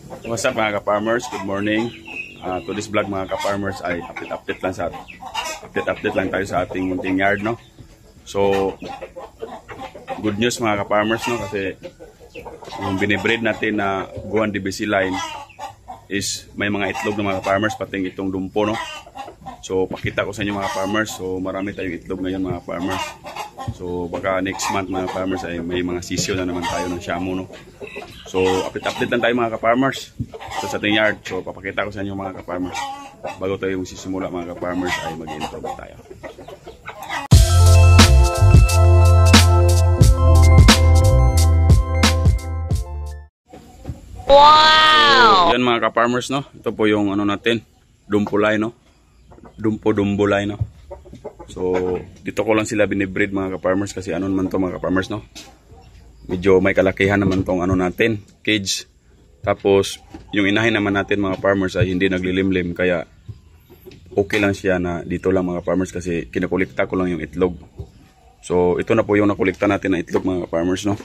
What's up mga ka-farmers? Good morning. To this vlog mga ka-farmers ay update lang tayo sa ating munting yard, no? So good news mga ka-farmers, no? Kasi yung binibreed natin na Guhan DBC line is may mga itlog ng mga farmers, pating itong dumpo, no? So pakita ko sa inyo mga farmers. So marami tayong itlog ngayon mga farmers. So baka next month mga farmers ay may mga sisyo na naman tayo ng Shamu, no? So update lang tayo mga ka-farmers sa ating yard. So papakita ko sa inyo mga ka-farmers. Bago tayo magsisimula mga ka-farmers ay mag-intro tayo. Wow! So, yan mga ka-farmers, no? Ito po yung ano natin, dumpulay, no? Dumpulay, no? So dito ko lang sila binibreed mga ka-farmers kasi ano naman to mga ka-farmers, no? Medyo may kalakihan naman tong ano natin, cage. Tapos yung inahin naman natin mga farmers ay hindi naglilimlim, kaya okay lang siya na dito lang mga farmers kasi kinakulikta ko lang yung itlog. So ito na po yung nakulikta natin na itlog mga farmers, no?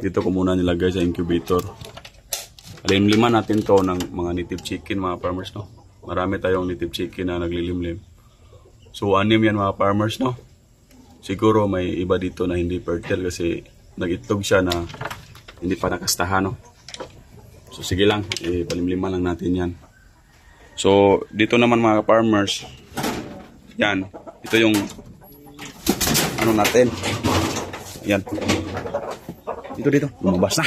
Dito ko muna nilagay sa incubator. Limliman natin to ng mga native chicken mga farmers, no? Marami tayong native chicken na naglilimlim. So anim yan mga farmers, no? Siguro may iba dito na hindi fertile kasi nag-itlog siya na hindi pa nakastahan, no? So sige lang, palimliman lang natin yan. So dito naman mga farmers, yan, ito yung ano natin. Yan. Dito, lumabas na.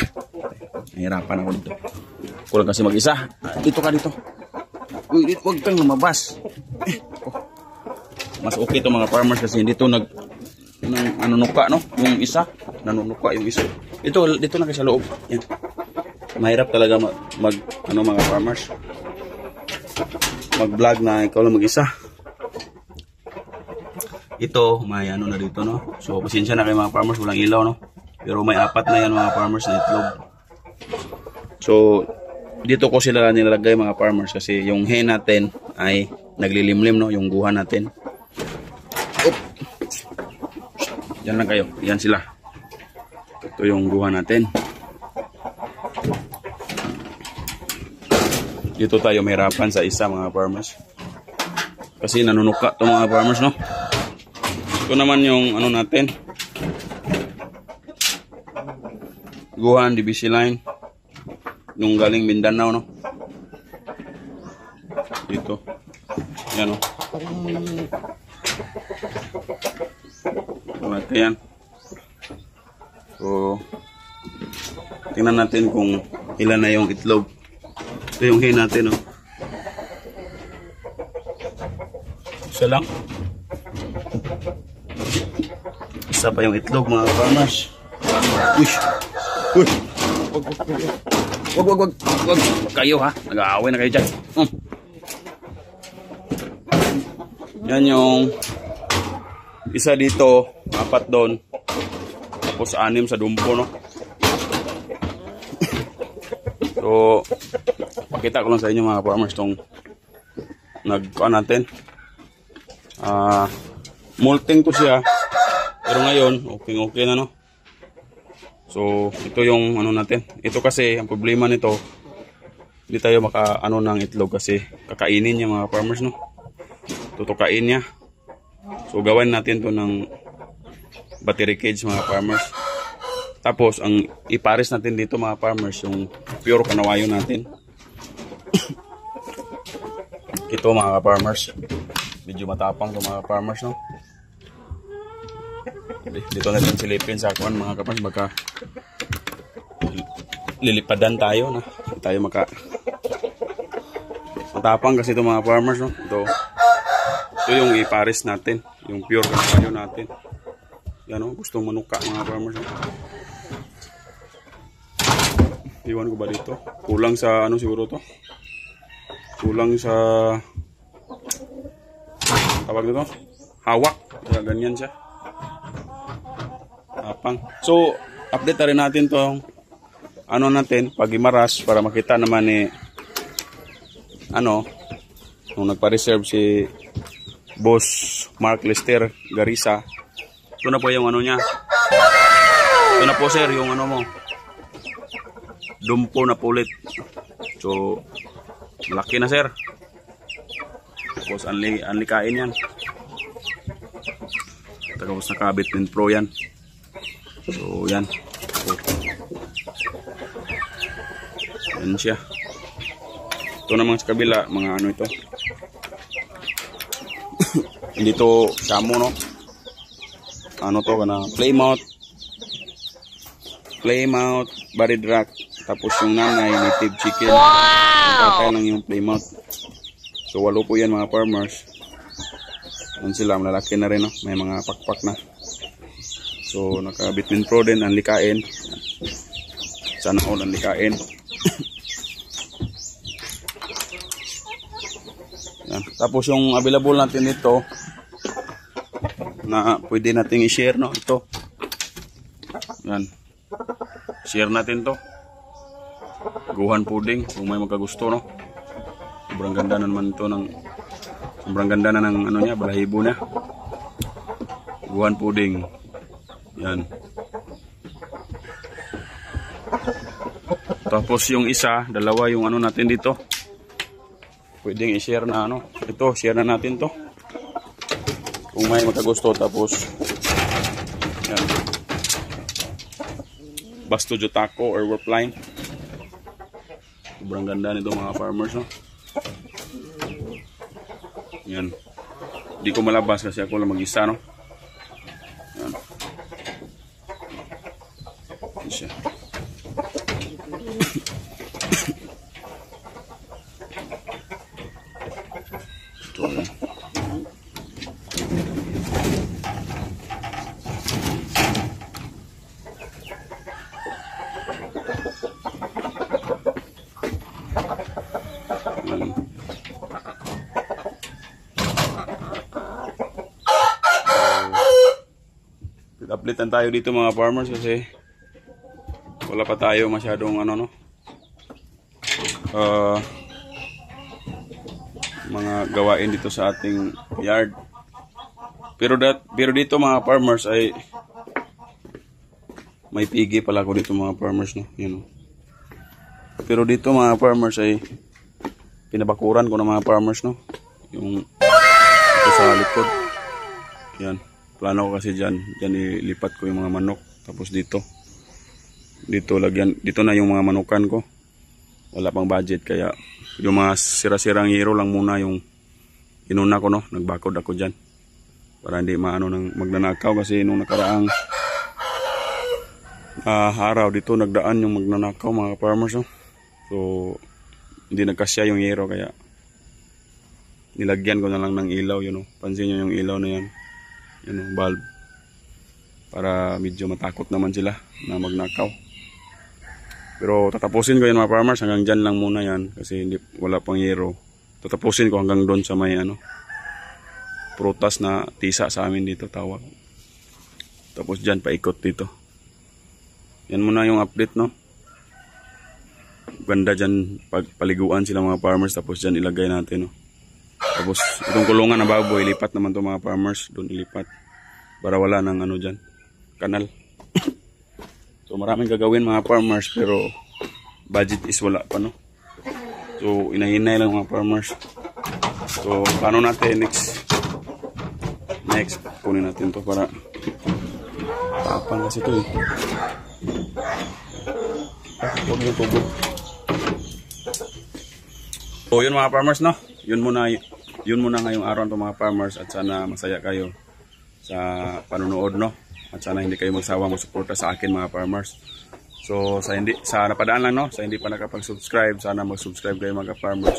Nahirapan ako dito. Kulang kasi mag-isa. Dito ka dito. Uy, huwag kang lumabas. Mas okay to mga farmers kasi hindi to nanunuka, no? Yung isa, nanunuka yung isa. Dito na kayo sa loob. Yan. Mahirap talaga mga farmers. Mag-vlog na ikaw lang mag-isa. Ito, may ano na dito, no? So, pasensya na kayo mga farmers, walang ilaw, no? Pero may apat na yan mga farmers na itlog. So, dito ko sila nilalagay mga farmers kasi yung hen natin ay naglilimlim, no? Yung guha natin. Oop. Yan lang kayo. Yan sila. Ito yung guha natin. Dito tayo mahirapan sa isa mga farmers. Kasi nanunuka to mga farmers, no? Ito naman yung ano natin. Guhan DBC line. Yung galing Mindanao, no? Dito. Yan, no? Yan. So tingnan natin kung ilan na yung itlog. Ito yung hen natin, no? Isa lang. Isa pa yung itlog mga farmers. Uy. Wag kayo ha, nag-aaway na kayo dyan. Yan yung isa dito, apat doon, tapos 6 sa dumpo, no? So pakita ko lang sa inyo mga farmers tong nagkuhan natin. Molting to siya, pero ngayon okay na, no? So ito yung ano natin. Ito kasi ang problema nito, hindi tayo maka ano ng itlog kasi kakainin niya mga farmers, no? Tutukain niya. So gawin natin to ng battery cage mga farmers. Tapos ang ipares natin dito mga farmers yung pure kanawayo natin. Ito mga farmers, medyo matapang to mga farmers, no? Dito natin silipin sa kuan mga farmers, baka lilipadan tayo na tayo matapang kasi ito mga farmers, no? Ito yung ipares natin, yung pure kanawayo natin. Yan, no? Gustong manuka mga farmers, no? Iwan ko ba dito? Kulang sa ano siguro to? Kulang sa tawag nito? Hawak. Kaya ganyan siya. Tapang. So, update na rin natin tong ano natin, pag-imaras para makita naman ni ano, nung nagpa-reserve si Boss Mark Lester Garisa. Ito na po yung ano niya. Ito na po sir, yung ano mo. Dumpo na pulit. So, malaki na sir. Tapos, anlikain yan. Tapos, nakabit din pro yan. So, yan. So, yan siya. Ito naman sa kabila, mga ano ito. Hindi to Shamo, no? Ano to, Plymouth, buried rock. Tapos yung nanay, native chicken. Wow! Lang yung Plymouth. So, 8 po yan mga farmers. Yan sila, malalaki na rin, no? May mga pakpak na. So, naka-vitamin pro din, ang likain. Sana all ang likain. Yan. Tapos yung available natin dito, na pwede nating i-share, no? Ito. Yan. Share natin to. Guhan pudding kung may magkagusto, no? Sobrang ganda na naman ito sobrang ganda na ng ano niya, balahibo niya. Guhan pudding. Yan. Tapos yung isa, dalawa yung ano natin dito. Pwedeng i-share na ano. Ito, share na natin to. Kung may magkagusto, tapos yan. Basto Jotako or Warpline. Sobrang ganda nito mga farmers, no? Yan. Hindi ko malabas kasi ako lang mag-isa, no? Yan. Yan siya. Ito yan. Updatean tayo dito mga farmers kasi wala pa tayo masyadong ano, no, mga gawain dito sa ating yard. Pero dito mga farmers ay may pigi pala ko dito mga farmers, no, yun, no? Pero dito mga farmers ay pinabakuran ko ng mga farmers, no, yung ito sa likod. Yan. Plano ko kasi dyan ilipat ko yung mga manok. Tapos dito na yung mga manukan ko. Wala pang budget, kaya yung mga sira-sirang hero lang muna yung inuna ko, no. Nagbakod ako dyan para hindi maano ng magnanakaw, kasi nung nakaraang araw dito nagdaan yung magnanakaw mga farmers, no. So hindi nagkasya yung hero, kaya nilagyan ko na lang ng ilaw, yun, no. Pansin nyo yung ilaw na yan. Yung bulb, para medyo matakot naman sila na magnakaw. Pero tatapusin ko yan mga farmers, hanggang dyan lang muna yan kasi wala pang yero. Tatapusin ko hanggang doon sa may ano, prutas na tisa sa amin dito tawag. Tapos dyan paikot dito. Yan muna yung update, no. Ganda dyan, paliguan sila mga farmers, tapos dyan ilagay natin, no. Tapos itong kulungan na baboy, ilipat naman to mga farmers, doon ilipat para wala nang ano dyan, kanal. So maraming gagawin mga farmers, pero budget is wala pa, no. So inahinay lang mga farmers. So paano natin next kunin natin to para tapang kasi to, eh. Huwag yung tubo. So yun mga farmers, no. Yun muna ngayong araw to mga farmers, at sana masaya kayo sa panonood, no. At sana hindi kayo magsawang magsuporta sa akin mga farmers. So sa napadaan lang, no, sa hindi pa nakapag-subscribe, sana mag-subscribe kayo mga farmers.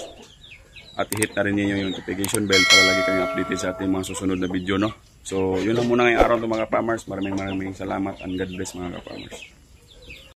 At i-hit na rin niyo yung notification bell para lagi kayong updated sa ating mga susunod na video, no. So yun lang muna ngayong araw to mga farmers. Maraming salamat and God bless mga farmers.